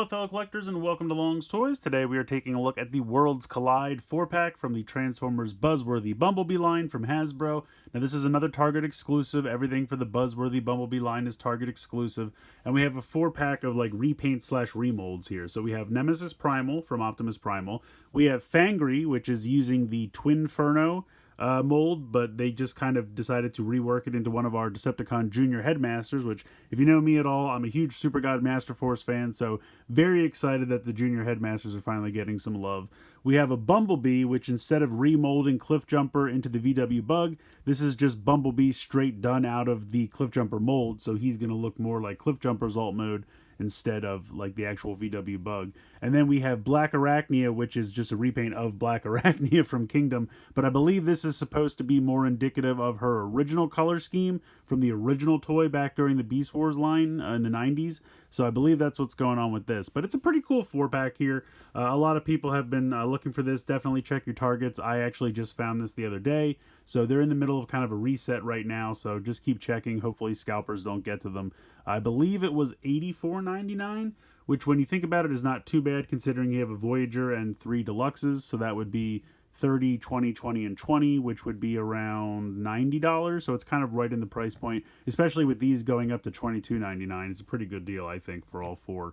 Hello fellow collectors and welcome to Long's Toys. Today we are taking a look at the Worlds Collide 4-pack from the Transformers Buzzworthy Bumblebee line from Hasbro. Now this is another Target exclusive. Everything for the Buzzworthy Bumblebee line is Target exclusive. And we have a 4-pack of like repaint slash remolds here. So we have Nemesis Primal from Optimus Primal. We have Fangry, which is using the Twinferno mold, but they just kind of decided to rework it into one of our Decepticon Junior Headmasters, which, if you know me at all, I'm a huge Super God Master Force fan, so very excited that the Junior Headmasters are finally getting some love. We have a Bumblebee, which instead of remolding Cliffjumper into the VW Bug, this is just Bumblebee straight done out of the Cliffjumper mold, so he's going to look more like Cliffjumper's alt mode instead of like the actual VW Bug. And then we have Blackarachnia, which is just a repaint of Blackarachnia from Kingdom, but I believe this is supposed to be more indicative of her original color scheme from the original toy back during the Beast Wars line in the 90s. So I believe that's what's going on with this. But it's a pretty cool 4-pack here. A lot of people have been looking for this. Definitely check your targets. I actually just found this the other day. So they're in the middle of kind of a reset right now. So just keep checking. Hopefully scalpers don't get to them. I believe it was $84.99, which when you think about it is not too bad considering you have a Voyager and 3 Deluxes. So that would be 30, 20, 20, and 20, which would be around $90. So it's kind of right in the price point, especially with these going up to $22.99. It's a pretty good deal, I think, for all 4.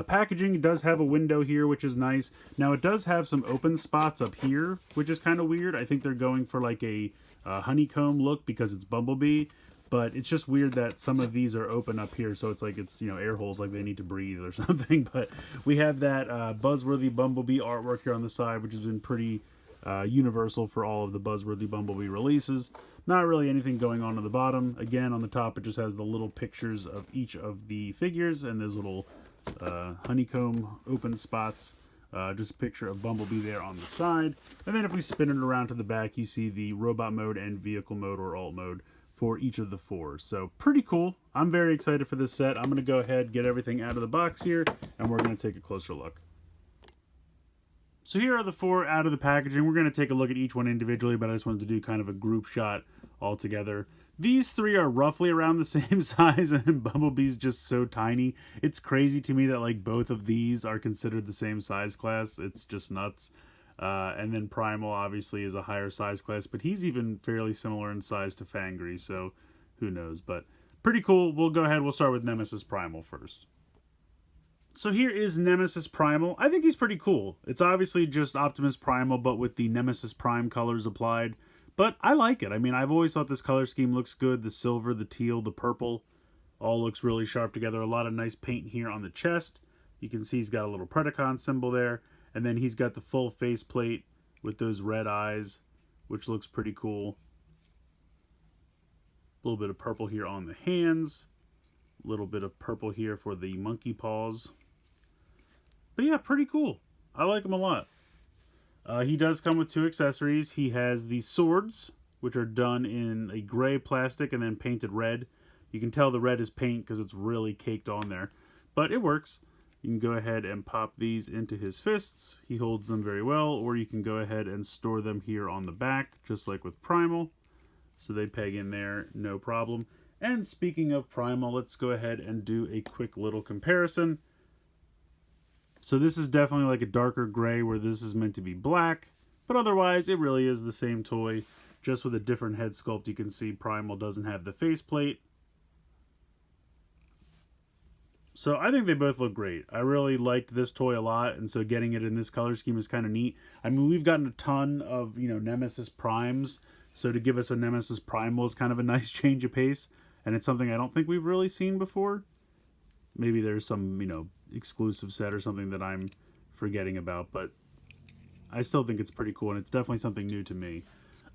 Packaging does have a window here, which is nice. Now, it does have some open spots up here, which is kind of weird. I think they're going for like a honeycomb look because it's Bumblebee. But it's just weird that some of these are open up here, so it's like it's, you know, air holes, like they need to breathe or something. But we have that Buzzworthy Bumblebee artwork here on the side, which has been pretty universal for all of the Buzzworthy Bumblebee releases. Not really anything going on the bottom. Again, on the top, it just has the little pictures of each of the figures and those little honeycomb open spots. Just a picture of Bumblebee there on the side. And then if we spin it around to the back, you see the robot mode and vehicle mode or alt mode for each of the 4. So pretty cool. I'm very excited for this set. I'm going to go ahead, get everything out of the box here, and we're going to take a closer look. So here are the 4 out of the packaging. We're going to take a look at each one individually, but I just wanted to do kind of a group shot all together. These 3 are roughly around the same size, and Bumblebee's just so tiny. It's crazy to me that like both of these are considered the same size class. It's just nuts. And then Primal obviously is a higher size class, but he's even fairly similar in size to Fangry, so who knows. But pretty cool. We'll go ahead. We'll start with Nemesis Primal first. So here is Nemesis Primal. I think he's pretty cool. It's obviously just Optimus Primal, but with the Nemesis Prime colors applied. But I like it. I mean, I've always thought this color scheme looks good. The silver, the teal, the purple, all looks really sharp together. A lot of nice paint here on the chest. You can see he's got a little Predacon symbol there. And then he's got the full faceplate with those red eyes, which looks pretty cool. A little bit of purple here on the hands. A little bit of purple here for the monkey paws. But yeah, pretty cool. I like him a lot. He does come with 2 accessories. He has these swords, which are done in a gray plastic and then painted red. You can tell the red is paint because it's really caked on there. But it works. You can go ahead and pop these into his fists. He holds them very well, or you can go ahead and store them here on the back, just like with Primal. So they peg in there, no problem. And speaking of Primal, let's go ahead and do a quick little comparison. So this is definitely like a darker gray, where this is meant to be black, but otherwise it really is the same toy, just with a different head sculpt. You can see Primal doesn't have the faceplate. So I think they both look great. I really liked this toy a lot, and so getting it in this color scheme is kind of neat. I mean, we've gotten a ton of, you know, Nemesis Primes, so to give us a Nemesis Primal is kind of a nice change of pace, and it's something I don't think we've really seen before. Maybe there's some, you know, exclusive set or something that I'm forgetting about, but I still think it's pretty cool, and it's definitely something new to me.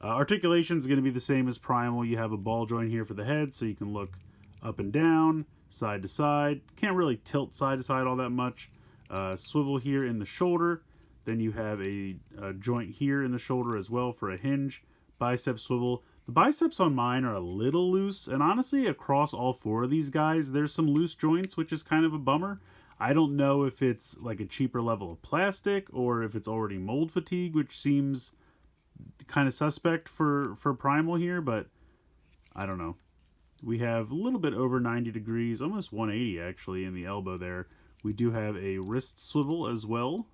Articulation is going to be the same as Primal. You have a ball joint here for the head, so you can look up and down, side to side. Can't really tilt side to side all that much. Swivel here in the shoulder. Then you have a joint here in the shoulder as well for a hinge. Bicep swivel. The biceps on mine are a little loose, and honestly across all 4 of these guys there's some loose joints, which is kind of a bummer. I don't know if it's like a cheaper level of plastic or if it's already mold fatigue, which seems kind of suspect for Primal here, but I don't know. We have a little bit over 90 degrees, almost 180 actually in the elbow there, We do have a wrist swivel as well.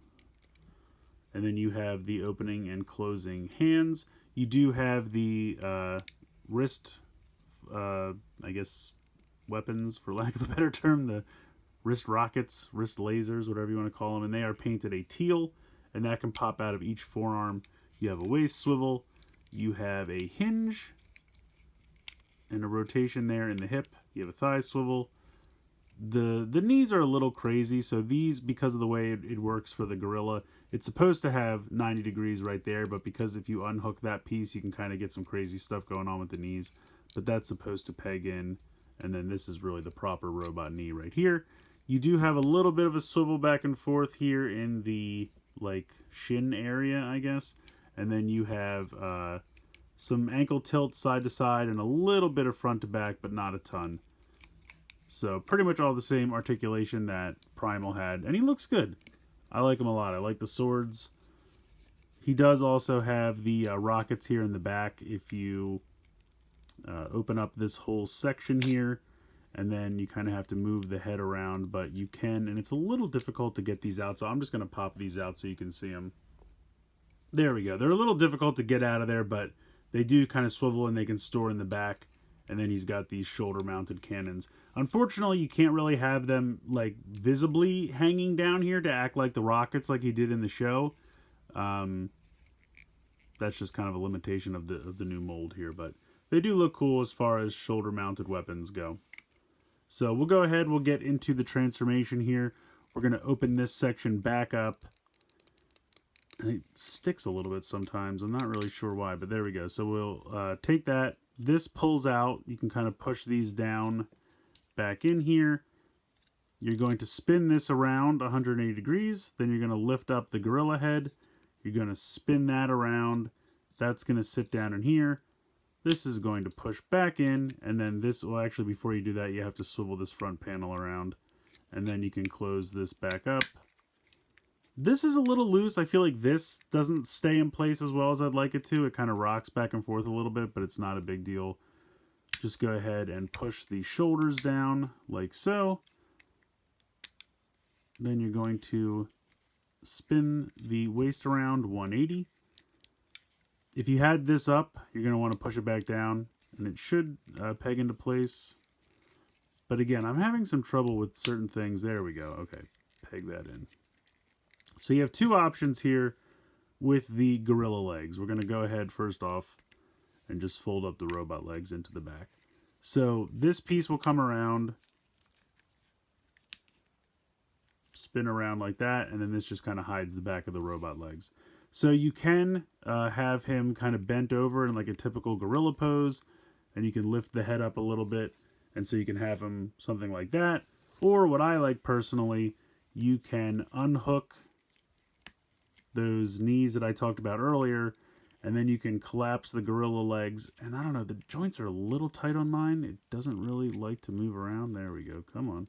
And then you have the opening and closing hands. You do have the wrist, I guess, weapons, for lack of a better term, the wrist rockets, wrist lasers, whatever you want to call them, and they are painted a teal, and that can pop out of each forearm. You have a waist swivel, you have a hinge, and a rotation there in the hip. You have a thigh swivel. The knees are a little crazy, so these, because of the way it works for the gorilla, it's supposed to have 90 degrees right there, but because if you unhook that piece, you can kind of get some crazy stuff going on with the knees. But that's supposed to peg in, and then this is really the proper robot knee right here. You do have a little bit of a swivel back and forth here in the, like, shin area, I guess. And then you have some ankle tilt side to side and a little bit of front to back, but not a ton. So pretty much all the same articulation that Primal had. And he looks good. I like him a lot. I like the swords. He does also have the rockets here in the back. If you open up this whole section here, and then you kind of have to move the head around, but you can, and it's a little difficult to get these out, so I'm just going to pop these out so you can see them. There we go. They're a little difficult to get out of there, but they do kind of swivel and they can store in the back. And then he's got these shoulder-mounted cannons. Unfortunately, you can't really have them like visibly hanging down here to act like the rockets like he did in the show. That's just kind of a limitation of the new mold here, but they do look cool as far as shoulder-mounted weapons go. So we'll go ahead, we'll get into the transformation here. We're going to open this section back up. And it sticks a little bit sometimes. I'm not really sure why, but there we go. So we'll take that. This pulls out. You can kind of push these down back in here. You're going to spin this around 180 degrees. Then you're going to lift up the gorilla head. You're going to spin that around. That's going to sit down in here. This is going to push back in. And then this, well, actually, before you do that, you have to swivel this front panel around. And then you can close this back up. This is a little loose. I feel like this doesn't stay in place as well as I'd like it to. It kind of rocks back and forth a little bit, but it's not a big deal. Just go ahead and push the shoulders down like so. Then you're going to spin the waist around 180. If you had this up, you're going to want to push it back down, and it should peg into place. But again, I'm having some trouble with certain things. There we go. Okay, peg that in. So you have two options here with the gorilla legs. We're going to go ahead first off and just fold up the robot legs into the back. So this piece will come around, spin around like that, and then this just kind of hides the back of the robot legs. So you can have him kind of bent over in like a typical gorilla pose, and you can lift the head up a little bit, and so you can have him something like that. Or what I like personally, you can unhook those knees that I talked about earlier, and then you can collapse the gorilla legs. And I don't know, the joints are a little tight on mine. It doesn't really like to move around. There we go. Come on.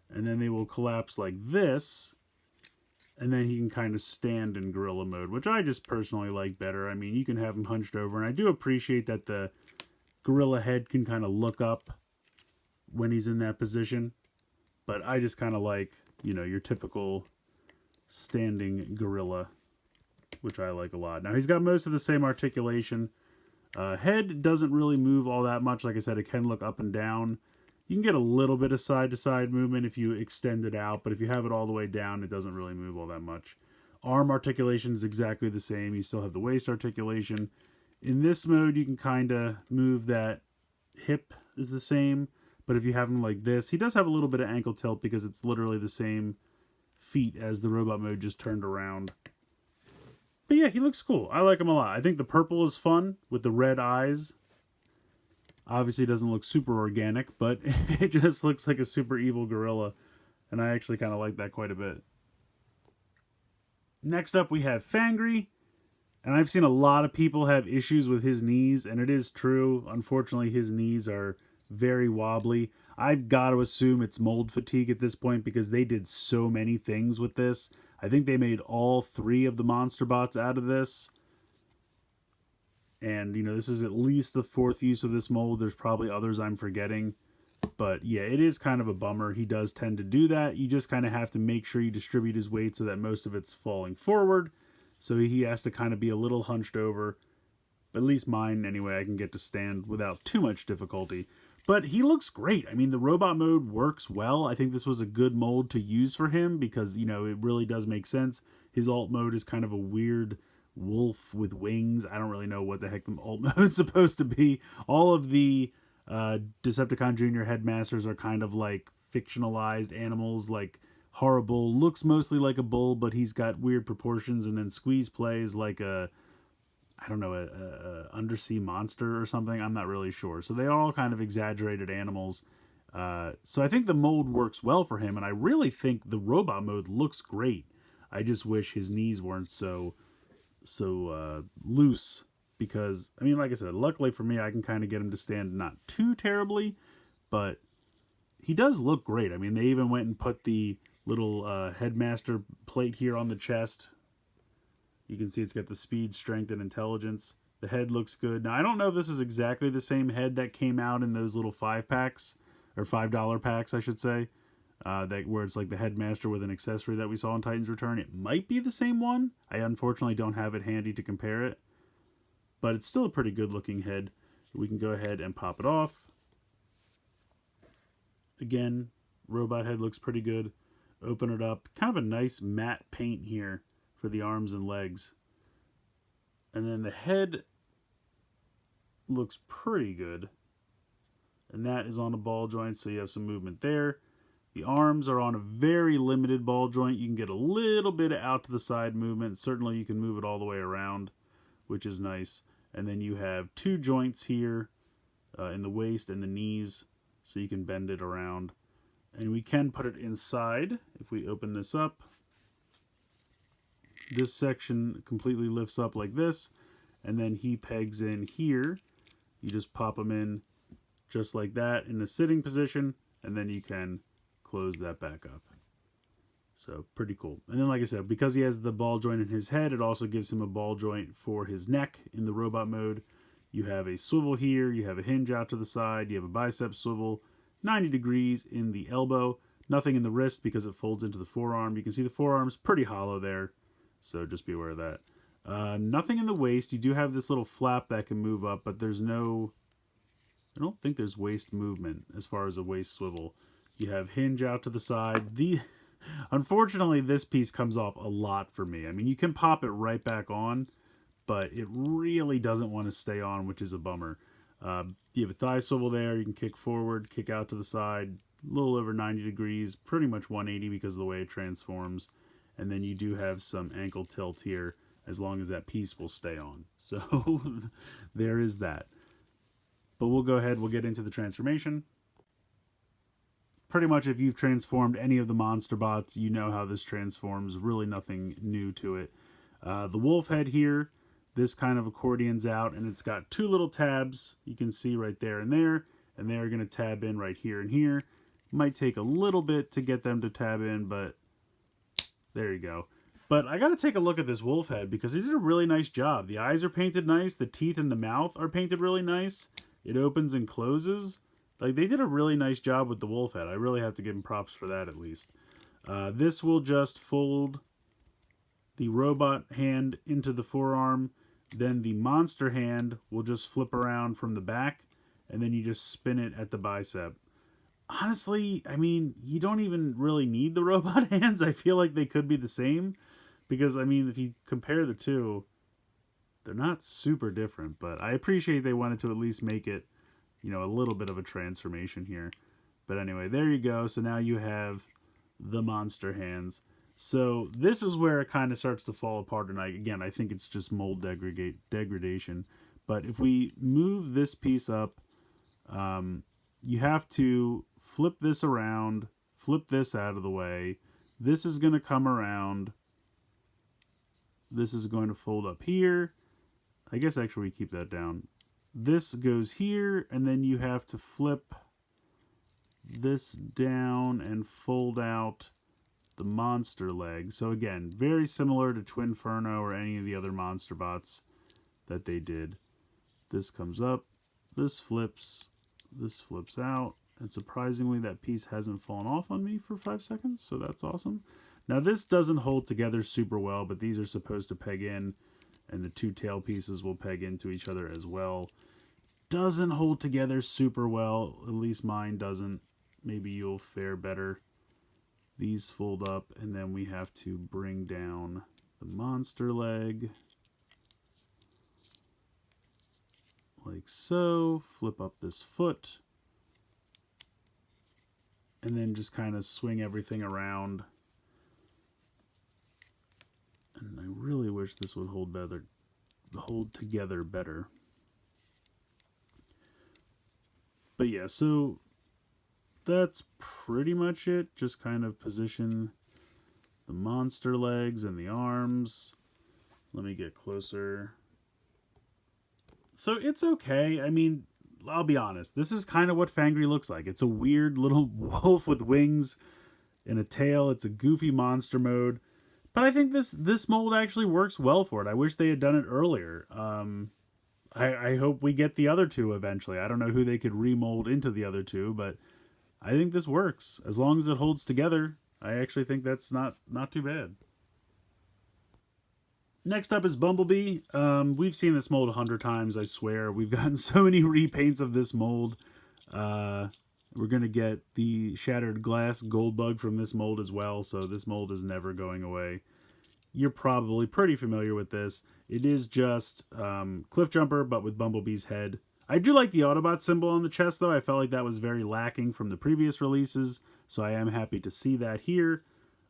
And then they will collapse like this, and then he can kind of stand in gorilla mode, which I just personally like better. I mean, you can have him hunched over, and I do appreciate that the gorilla head can kind of look up when he's in that position. But I just kind of like, you know, your typical standing gorilla, which I like a lot. Now, he's got most of the same articulation. Head doesn't really move all that much. Like I said, it can look up and down. You can get a little bit of side-to-side movement if you extend it out, but if you have it all the way down, it doesn't really move all that much. Arm articulation is exactly the same. You still have the waist articulation. In this mode, you can kind of move that hip is the same, but if you have him like this, he does have a little bit of ankle tilt because it's literally the same feet as the robot mode, just turned around. But yeah, he looks cool. I like him a lot. I think the purple is fun with the red eyes. Obviously, it doesn't look super organic, but it just looks like a super evil gorilla, and I actually kind of like that quite a bit. Next up, we have Fangry, and I've seen a lot of people have issues with his knees, and it is true. Unfortunately, his knees are very wobbly. I've got to assume it's mold fatigue at this point because they did so many things with this. I think they made all 3 of the monster bots out of this. And, you know, this is at least the 4th use of this mold. There's probably others I'm forgetting. But yeah, it is kind of a bummer. He does tend to do that. You just kind of have to make sure you distribute his weight so that most of it's falling forward. So he has to kind of be a little hunched over. At least mine, anyway, I can get to stand without too much difficulty. But he looks great. I mean, the robot mode works well. I think this was a good mold to use for him because, you know, it really does make sense. His alt mode is kind of a weird wolf with wings. I don't really know what the heck the alt mode is supposed to be. All of the Decepticon Junior headmasters are kind of like fictionalized animals, like Horrible looks mostly like a bull, but he's got weird proportions, and then Squeeze plays like a, I don't know, a undersea monster or something. I'm not really sure. So they are all kind of exaggerated animals. So I think the mold works well for him, and I really think the robot mode looks great. I just wish his knees weren't so loose, because I mean, like I said, luckily for me, I can kind of get him to stand not too terribly, but he does look great. I mean, they even went and put the little headmaster plate here on the chest. You can see it's got the speed, strength, and intelligence. The head looks good. Now, I don't know if this is exactly the same head that came out in those little 5-packs, or $5 packs, I should say, that where it's like the headmaster with an accessory that we saw in Titan's Return. It might be the same one. I unfortunately don't have it handy to compare it, but it's still a pretty good looking head. We can go ahead and pop it off. Again, robot head looks pretty good. Open it up. Kind of a nice matte paint here for the arms and legs. And then the head looks pretty good. And that is on a ball joint, so you have some movement there. The arms are on a very limited ball joint. You can get a little bit of out to the side movement. Certainly you can move it all the way around, which is nice. And then you have 2 joints here in the waist and the knees, so you can bend it around. And we can put it inside if we open this up. This section completely lifts up like this, and then he pegs in here. You just pop them in just like that in a sitting position, and then you can close that back up. So pretty cool. And then, like I said, because he has the ball joint in his head, it also gives him a ball joint for his neck in the robot mode. You have a swivel here, you have a hinge out to the side, you have a bicep swivel, 90 degrees in the elbow, nothing in the wrist because it folds into the forearm. You can see the forearm's pretty hollow there, so just be aware of that. Nothing in the waist. You do have this little flap that can move up, but there's no, I don't think there's waist movement as far as a waist swivel. You have hinge out to the side. Unfortunately, this piece comes off a lot for me. I mean, you can pop it right back on, but it really doesn't want to stay on, which is a bummer. You have a thigh swivel there. You can kick forward, kick out to the side, a little over 90 degrees, pretty much 180 because of the way it transforms. And then you do have some ankle tilt here, as long as that piece will stay on. So there is that. But we'll go ahead, we'll get into the transformation. Pretty much if you've transformed any of the monster bots, you know how this transforms. Really nothing new to it. The wolf head here, this kind of accordions out, and it's got 2 little tabs you can see right there, and they're going to tab in right here and here. Might take a little bit to get them to tab in, but there you go. But I got to take a look at this wolf head because they did a really nice job. The eyes are painted nice. The teeth and the mouth are painted really nice. It opens and closes. Like, they did a really nice job with the wolf head. I really have to give them props for that, at least. This will just fold the robot hand into the forearm. Then the monster hand will just flip around from the back, and then you just spin it at the bicep. Honestly, I mean, you don't even really need the robot hands. I feel like they could be the same. Because, I mean, if you compare the two, they're not super different. But I appreciate they wanted to at least make it, you know, a little bit of a transformation here. But anyway, there you go. So now you have the monster hands. So this is where it kind of starts to fall apart. And I think it's just mold degradation. But if we move this piece up, you have to flip this around, flip this out of the way. This is going to come around. This is going to fold up here. I guess actually we keep that down. This goes here, and then you have to flip this down and fold out the monster leg. So again, very similar to Twinferno or any of the other monster bots that they did. This comes up, this flips out, And surprisingly, that piece hasn't fallen off on me for 5 seconds, so that's awesome. Now this doesn't hold together super well, but these are supposed to peg in, and the two tail pieces will peg into each other as well. Doesn't hold together super well, at least mine doesn't. Maybe you'll fare better. These fold up, and then we have to bring down the monster leg. Like so. Flip up this foot. And then just kind of swing everything around. And I really wish this would hold together better. But yeah, so that's pretty much it. Just kind of position the monster legs and the arms. Let me get closer. So it's okay. I mean, I'll be honest. This is kind of what Fangry looks like. It's a weird little wolf with wings and a tail. It's a goofy monster mode. But I think this mold actually works well for it. I wish they had done it earlier. I hope we get the other two eventually. I don't know who they could remold into the other two, but I think this works. As long as it holds together, I actually think that's not too bad. Next up is Bumblebee. We've seen this mold 100 times, I swear. We've gotten so many repaints of this mold. We're going to get the Shattered Glass Gold Bug from this mold as well, so this mold is never going away. You're probably pretty familiar with this. It is just Cliff Jumper, but with Bumblebee's head. I do like the Autobot symbol on the chest, though. I felt like that was very lacking from the previous releases, so I am happy to see that here.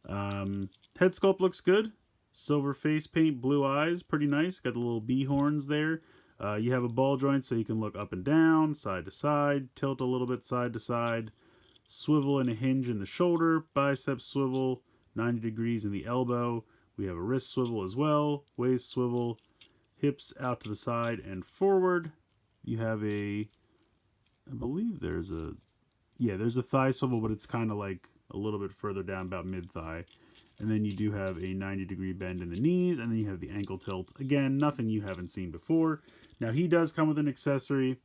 Head sculpt looks good. Silver face paint, blue eyes, pretty nice. Got the little bee horns there. You have a ball joint so you can look up and down, side to side, tilt a little bit side to side, swivel and a hinge in the shoulder, bicep swivel, 90 degrees in the elbow. We have a wrist swivel as well, waist swivel, hips out to the side and forward. You have I believe there's a thigh swivel, but it's kind of like a little bit further down, about mid-thigh. And then you do have a 90-degree bend in the knees, and then you have the ankle tilt. Again, nothing you haven't seen before. Now, he does come with an accessory.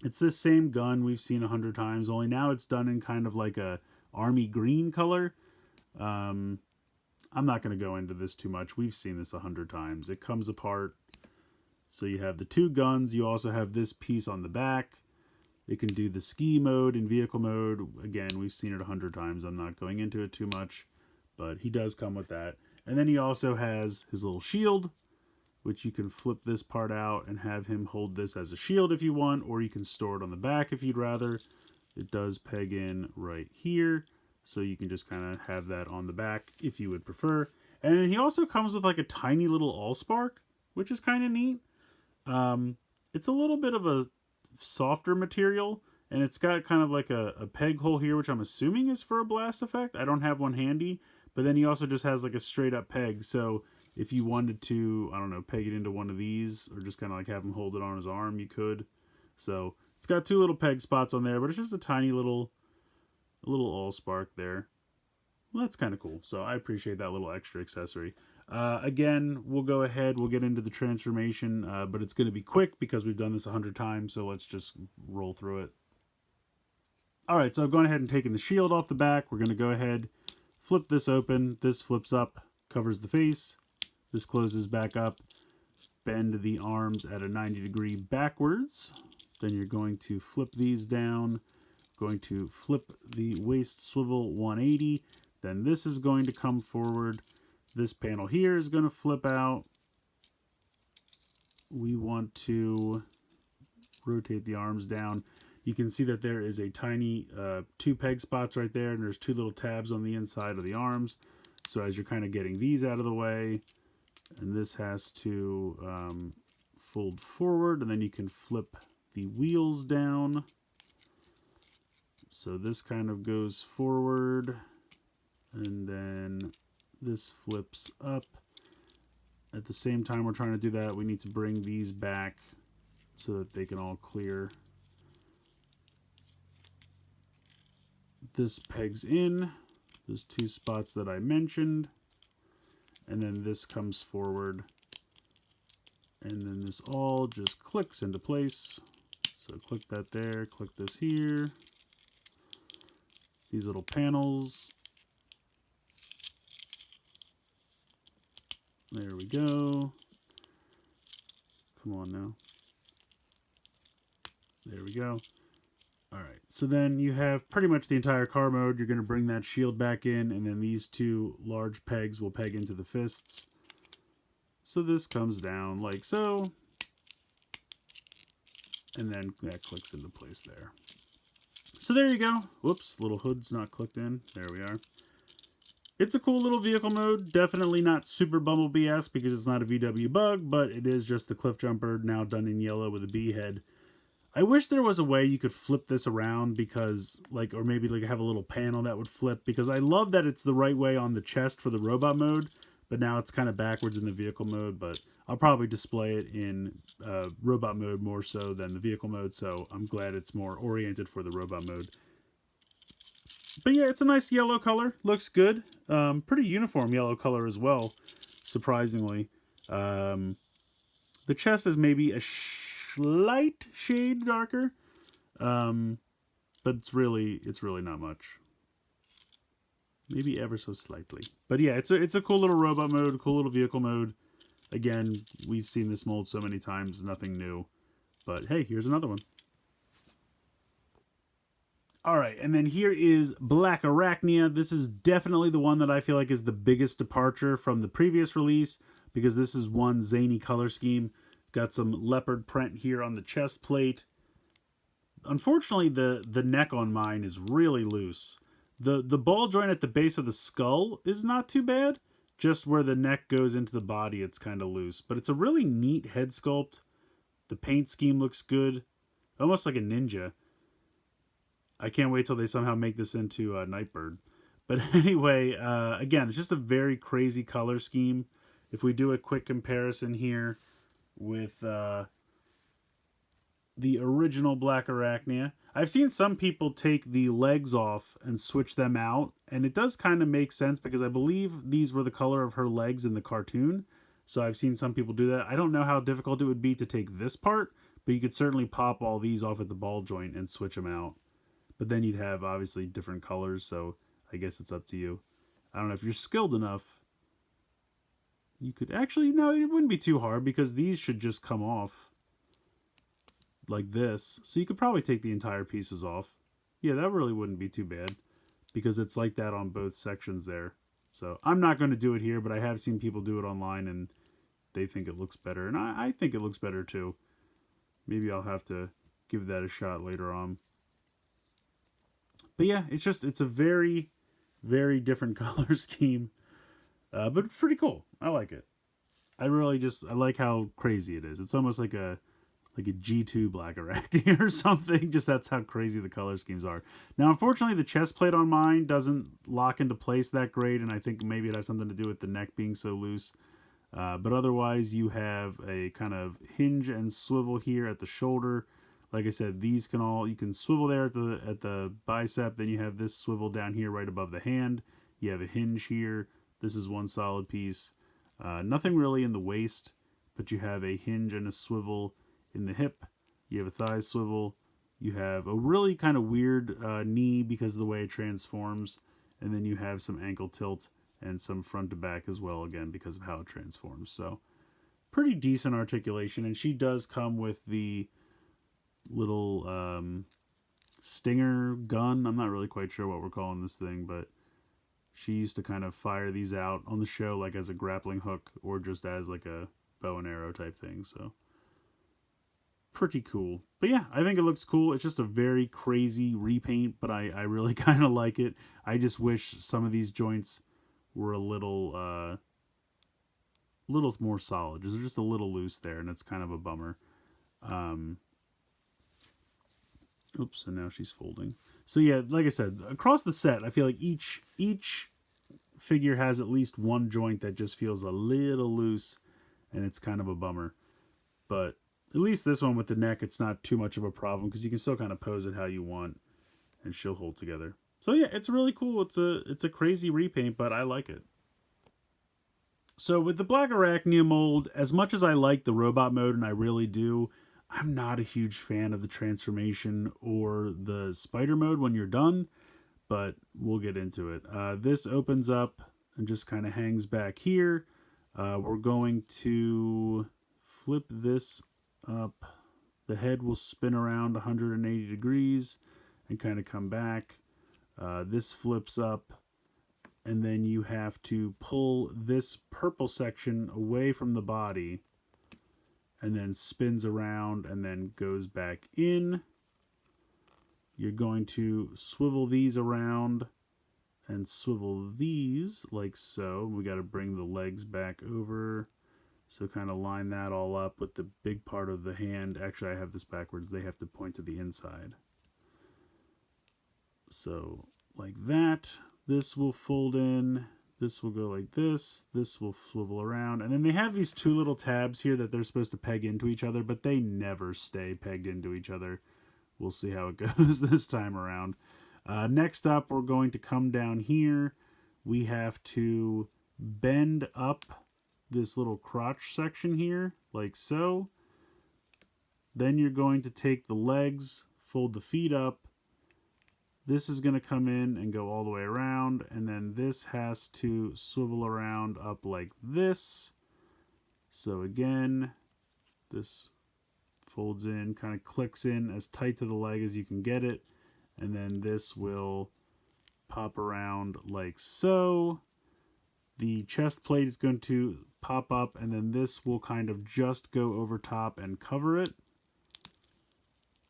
It's this same gun we've seen 100 times, only now it's done in kind of like a army green color. I'm not going to go into this too much. We've seen this 100 times. It comes apart. So you have the two guns. You also have this piece on the back. It can do the ski mode and vehicle mode. Again, we've seen it 100 times. I'm not going into it too much. But he does come with that. And then he also has his little shield, which you can flip this part out and have him hold this as a shield if you want, or you can store it on the back if you'd rather. It does peg in right here, so you can just kind of have that on the back if you would prefer. And then he also comes with like a tiny little Allspark, which is kind of neat. It's a little bit of a softer material, and it's got kind of like a peg hole here, which I'm assuming is for a blast effect. I don't have one handy. But then he also just has like a straight up peg. So if you wanted to, I don't know, peg it into one of these or just kind of like have him hold it on his arm, you could. So it's got two little peg spots on there, but it's just a tiny little Allspark there. Well, that's kind of cool. So I appreciate that little extra accessory. Again, we'll go ahead. We'll get into the transformation, but it's going to be quick because we've done this 100 times. So let's just roll through it. All right, so I've gone ahead and taken the shield off the back. We're going to go ahead, flip this open. This flips up, covers the face. This closes back up. Bend the arms at a 90-degree backwards. Then you're going to flip these down. Going to flip the waist swivel 180. Then this is going to come forward. This panel here is going to flip out. We want to rotate the arms down. You can see that there is a tiny two peg spots right there, and there's two little tabs on the inside of the arms. So as you're kind of getting these out of the way, and this has to fold forward, and then you can flip the wheels down. So this kind of goes forward, and then this flips up. At the same time we're trying to do that, we need to bring these back so that they can all clear. This pegs in, those two spots that I mentioned, and then this comes forward, and then this all just clicks into place. So click that there, click this here, these little panels. There we go. Come on now. There we go. All right, so then you have pretty much the entire car mode. You're going to bring that shield back in, and then these two large pegs will peg into the fists. So this comes down like so, and then that clicks into place there. So there you go. Whoops, little hood's not clicked in. There we are. It's a cool little vehicle mode. Definitely not super Bumblebee-esque because it's not a VW bug, but it is just the cliff jumper now done in yellow with a bee head. I wish there was a way you could flip this around because, like, or maybe like have a little panel that would flip, because I love that it's the right way on the chest for the robot mode, but now it's kind of backwards in the vehicle mode. But I'll probably display it in robot mode more so than the vehicle mode, so I'm glad it's more oriented for the robot mode. But yeah, it's a nice yellow color. Looks good. Pretty uniform yellow color as well, surprisingly. The chest is maybe a slight shade darker, but it's really not much. Maybe ever so slightly. But yeah, it's a cool little robot mode, cool little vehicle mode. Again, we've seen this mold so many times, nothing new. But hey, here's another one. Alright, and then here is Blackarachnia. This is definitely the one that I feel like is the biggest departure from the previous release, because this is one zany color scheme. Got some leopard print here on the chest plate. Unfortunately, the neck on mine is really loose. The ball joint at the base of the skull is not too bad. Just where the neck goes into the body, it's kind of loose. But it's a really neat head sculpt. The paint scheme looks good. Almost like a ninja. I can't wait till they somehow make this into a Nightbird. But anyway, again, it's just a very crazy color scheme. If we do a quick comparison here with the original Blackarachnia, I've seen some people take the legs off and switch them out, and it does kind of make sense because I believe these were the color of her legs in the cartoon. So I've seen some people do that. I don't know how difficult it would be to take this part, but you could certainly pop all these off at the ball joint and switch them out. But then you'd have, obviously, different colors, so I guess it's up to you. I don't know, if you're skilled enough, you could... Actually, no, it wouldn't be too hard, because these should just come off like this. So you could probably take the entire pieces off. Yeah, that really wouldn't be too bad, because it's like that on both sections there. So I'm not going to do it here, but I have seen people do it online, and they think it looks better. And I think it looks better, too. Maybe I'll have to give that a shot later on. But yeah, it's a very, very different color scheme. But it's pretty cool. I like it. I like how crazy it is. It's almost like a G2 Blackarachnia or something. Just that's how crazy the color schemes are. Now, unfortunately, the chest plate on mine doesn't lock into place that great, and I think maybe it has something to do with the neck being so loose. But otherwise, you have a kind of hinge and swivel here at the shoulder. Like I said, these can you can swivel there at the bicep. Then you have this swivel down here right above the hand. You have a hinge here. This is one solid piece. Nothing really in the waist, but you have a hinge and a swivel in the hip. You have a thigh swivel. You have a really kind of weird knee because of the way it transforms. And then you have some ankle tilt and some front to back as well, again, because of how it transforms. So pretty decent articulation. And she does come with the little stinger gun. I'm not really quite sure what we're calling this thing, but she used to kind of fire these out on the show like as a grappling hook or just as like a bow and arrow type thing. So pretty cool. But yeah, I think it looks cool. It's just a very crazy repaint, but I really kind of like it. I just wish some of these joints were a little more solid. They're just a little loose there, and it's kind of a bummer. Oops, and now she's folding. So yeah, like I said, across the set, I feel like each figure has at least one joint that just feels a little loose, and it's kind of a bummer. But at least this one with the neck, it's not too much of a problem, because you can still kind of pose it how you want, and she'll hold together. So yeah, it's really cool. It's a crazy repaint, but I like it. So with the Blackarachnia mold, as much as I like the robot mode, and I really do, I'm not a huge fan of the transformation or the spider mode when you're done. but we'll get into it. This opens up and just kind of hangs back here. We're going to flip this up. The head will spin around 180 degrees and kind of come back. This flips up, and then you have to pull this purple section away from the body, and then spins around and then goes back in. You're going to swivel these around and swivel these like so. We got to bring the legs back over. So kind of line that all up with the big part of the hand. Actually, I have this backwards. They have to point to the inside. So like that. This will fold in. This will go like this. This will swivel around. And then they have these two little tabs here that they're supposed to peg into each other, but they never stay pegged into each other. We'll see how it goes this time around. Next up, we're going to come down here. We have to bend up this little crotch section here, like so. Then you're going to take the legs, fold the feet up. This is going to come in and go all the way around, and then this has to swivel around up like this. So again, this folds in, kind of clicks in as tight to the leg as you can get it, and then this will pop around like so. The chest plate is going to pop up, and then this will kind of just go over top and cover it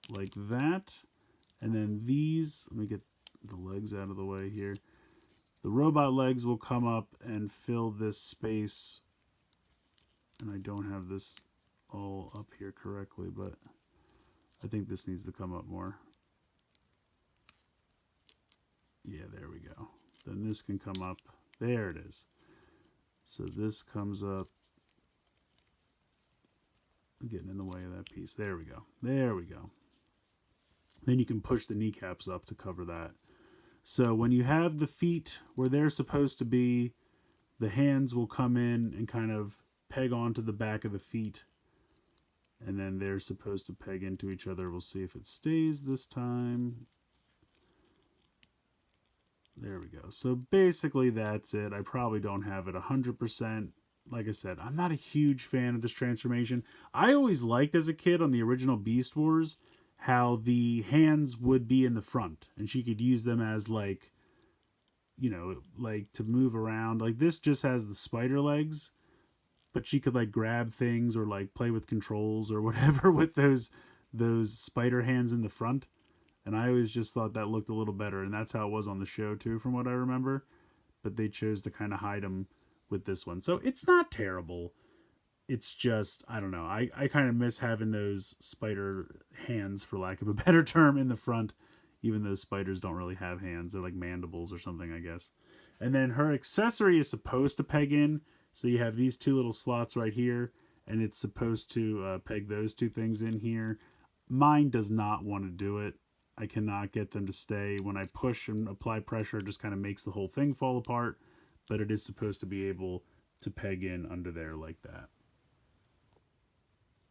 like that. And then these, let me get the legs out of the way here. The robot legs will come up and fill this space, and I don't have this all up here correctly, but I think this needs to come up more. Yeah, there we go. Then this can come up. There it is. So this comes up. I'm getting in the way of that piece. There we go. There we go. Then you can push the kneecaps up to cover that. So when you have the feet where they're supposed to be, the hands will come in and kind of peg onto the back of the feet. And then they're supposed to peg into each other. We'll see if it stays this time. There we go. So basically that's it. I probably don't have it 100%. Like I said, I'm not a huge fan of this transformation. I always liked as a kid on the original Beast Wars how the hands would be in the front and she could use them as like, you know, like to move around. Like this just has the spider legs, but she could like grab things or like play with controls or whatever with those spider hands in the front. And I always just thought that looked a little better, and that's how it was on the show too, from what I remember. But they chose to kind of hide them with this one. So it's not terrible. It's just, I don't know. I kind of miss having those spider hands, for lack of a better term, in the front. Even though spiders don't really have hands. They're like mandibles or something, I guess. And then her accessory is supposed to peg in. So you have these two little slots right here, and it's supposed to peg those two things in here. Mine does not want to do it. I cannot get them to stay. When I push and apply pressure, it just kind of makes the whole thing fall apart. But it is supposed to be able to peg in under there like that.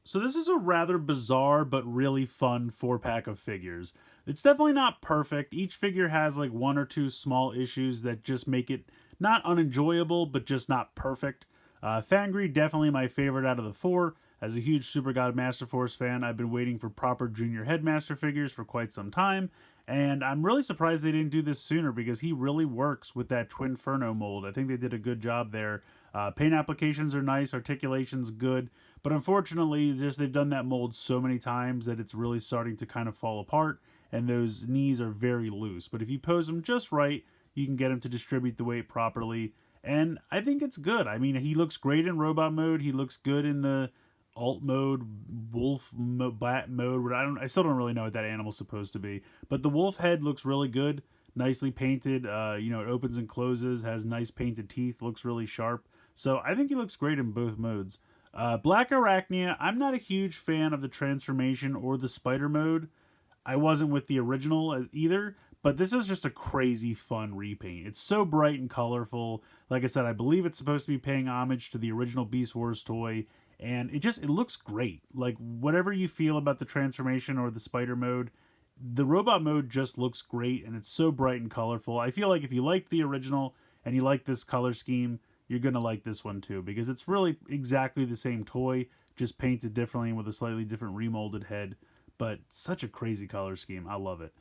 So this is a rather bizarre but really fun 4-pack of figures. It's definitely not perfect. Each figure has like one or two small issues that just make it not unenjoyable, but just not perfect. Fangry, definitely my favorite out of the four. As a huge Super God Master Force fan, I've been waiting for proper Junior Headmaster figures for quite some time, and I'm really surprised they didn't do this sooner because he really works with that Twinferno mold. I think they did a good job there. Paint applications are nice, articulation's good, but unfortunately, just they've done that mold so many times that it's really starting to kind of fall apart, and those knees are very loose. But if you pose them just right, you can get him to distribute the weight properly, and I think it's good. I mean, he looks great in robot mode. He looks good in the alt mode, wolf bat mode. I still don't really know what that animal's supposed to be, but the wolf head looks really good, nicely painted. You know, it opens and closes, has nice painted teeth, looks really sharp. So I think he looks great in both modes. Blackarachnia, I'm not a huge fan of the transformation or the spider mode. I wasn't with the original either, but this is just a crazy fun repaint. It's so bright and colorful. Like I said, I believe it's supposed to be paying homage to the original Beast Wars toy, and it looks great. Like, whatever you feel about the transformation or the spider mode, the robot mode just looks great, and it's so bright and colorful. I feel like if you like the original and you like this color scheme, you're going to like this one too, because it's really exactly the same toy, just painted differently and with a slightly different remolded head. But such a crazy color scheme. I love it.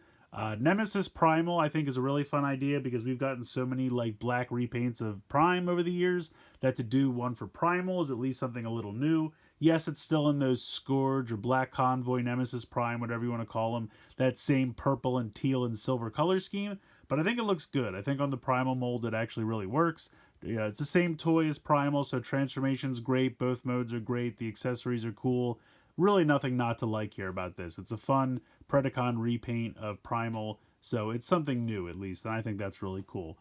Nemesis Primal, I think, is a really fun idea because we've gotten so many like black repaints of Prime over the years that to do one for Primal is at least something a little new. Yes, it's still in those Scourge or Black Convoy, Nemesis Prime, whatever you want to call them, that same purple and teal and silver color scheme, but I think it looks good. I think on the Primal mold it actually really works. Yeah, it's the same toy as Primal, so transformation's great, both modes are great, the accessories are cool. Really nothing not to like here about this. It's a fun Predacon repaint of Primal, so it's something new at least, and I think that's really cool.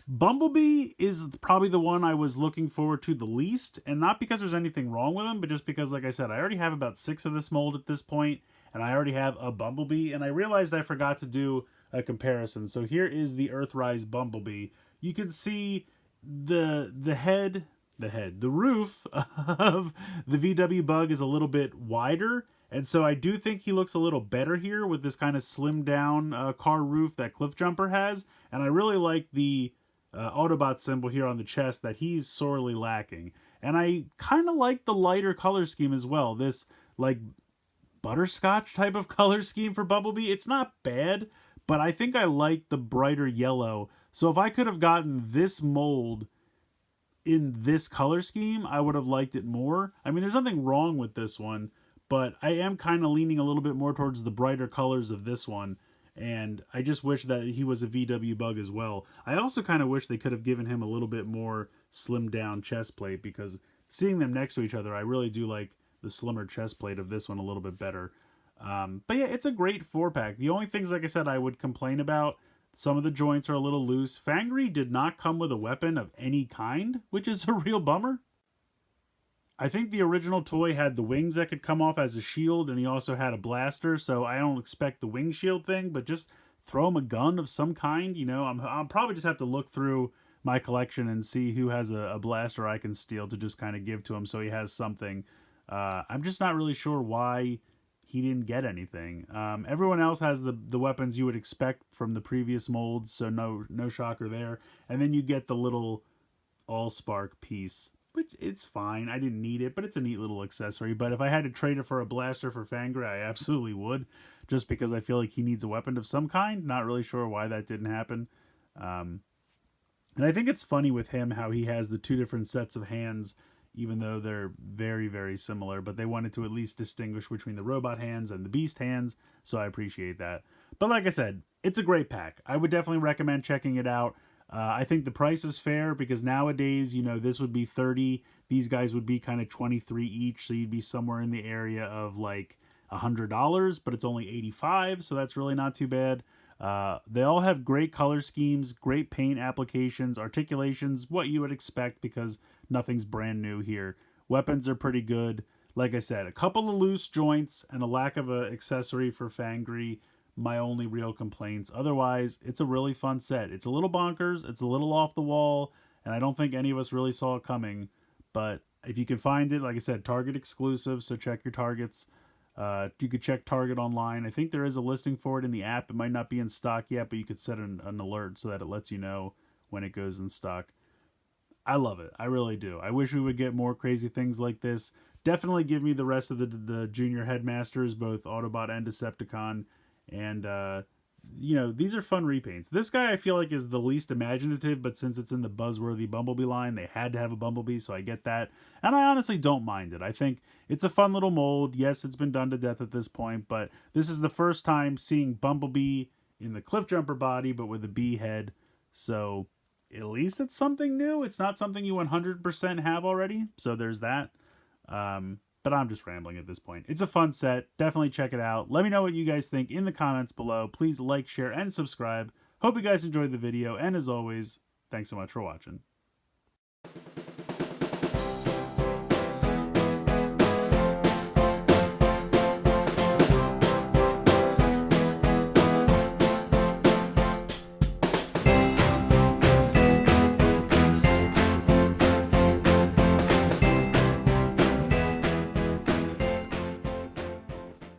Bumblebee is probably the one I was looking forward to the least, and not because there's anything wrong with him, but just because, like I said, I already have about 6 of this mold at this point, and I already have a Bumblebee, and I realized I forgot to do a comparison. So here is the Earthrise Bumblebee. You can see the roof of the VW Bug is a little bit wider, and so I do think he looks a little better here with this kind of slimmed down car roof that Cliffjumper has, and I really like the Autobot symbol here on the chest that he's sorely lacking. And I kind of like the lighter color scheme as well. This like butterscotch type of color scheme for Bumblebee. It's not bad, but I think I like the brighter yellow. So if I could have gotten this mold in this color scheme, I would have liked it more. I mean, there's nothing wrong with this one, but I am kind of leaning a little bit more towards the brighter colors of this one. And I just wish that he was a VW Bug as well. I also kind of wish they could have given him a little bit more slimmed down chest plate, because seeing them next to each other, I really do like the slimmer chest plate of this one a little bit better. But yeah, it's a great 4-pack. The only things, like I said, I would complain about, some of the joints are a little loose. Fangry did not come with a weapon of any kind, which is a real bummer. I think the original toy had the wings that could come off as a shield, and he also had a blaster, so I don't expect the wing shield thing, but just throw him a gun of some kind, you know? I'll probably just have to look through my collection and see who has a blaster I can steal to just kind of give to him so he has something. I'm just not really sure why he didn't get anything. Everyone else has the weapons you would expect from the previous molds, so no shocker there. And then you get the little Allspark piece, which it's fine. I didn't need it, but it's a neat little accessory. But if I had to trade it for a blaster for Fangry, I absolutely would, just because I feel like he needs a weapon of some kind. Not really sure why that didn't happen. And I think it's funny with him how he has the 2 different sets of hands, even though they're very, very similar. But they wanted to at least distinguish between the robot hands and the beast hands, so I appreciate that. But like I said, it's a great pack. I would definitely recommend checking it out. I think the price is fair because nowadays, you know, this would be 30. These guys would be kind of 23 each, so you'd be somewhere in the area of like $100, but it's only 85, so that's really not too bad. They all have great color schemes, great paint applications, articulations, what you would expect because nothing's brand new here. Weapons are pretty good. Like I said, a couple of loose joints and a lack of an accessory for Fangry, my only real complaints. Otherwise, it's a really fun set. It's a little bonkers, it's a little off the wall, and I don't think any of us really saw it coming. But if you can find it, like I said, Target exclusive, so check your Targets. You could check Target online. I think there is a listing for it in the app. It might not be in stock yet, but you could set an alert so that it lets you know when it goes in stock. I love it. I really do. I wish we would get more crazy things like this. Definitely give me the rest of the junior headmasters, both Autobot and Decepticon. And, you know, these are fun repaints. This guy I feel like is the least imaginative, but since it's in the Buzzworthy Bumblebee line, they had to have a Bumblebee, so I get that. And I honestly don't mind it. I think it's a fun little mold. Yes, it's been done to death at this point, but this is the first time seeing Bumblebee in the Cliffjumper body, but with a bee head. So at least it's something new. It's not something you 100% have already, so there's that. But I'm just rambling at this point. It's a fun set. Definitely check it out. Let me know what you guys think in the comments below. Please like, share, and subscribe. Hope you guys enjoyed the video, and as always, thanks so much for watching.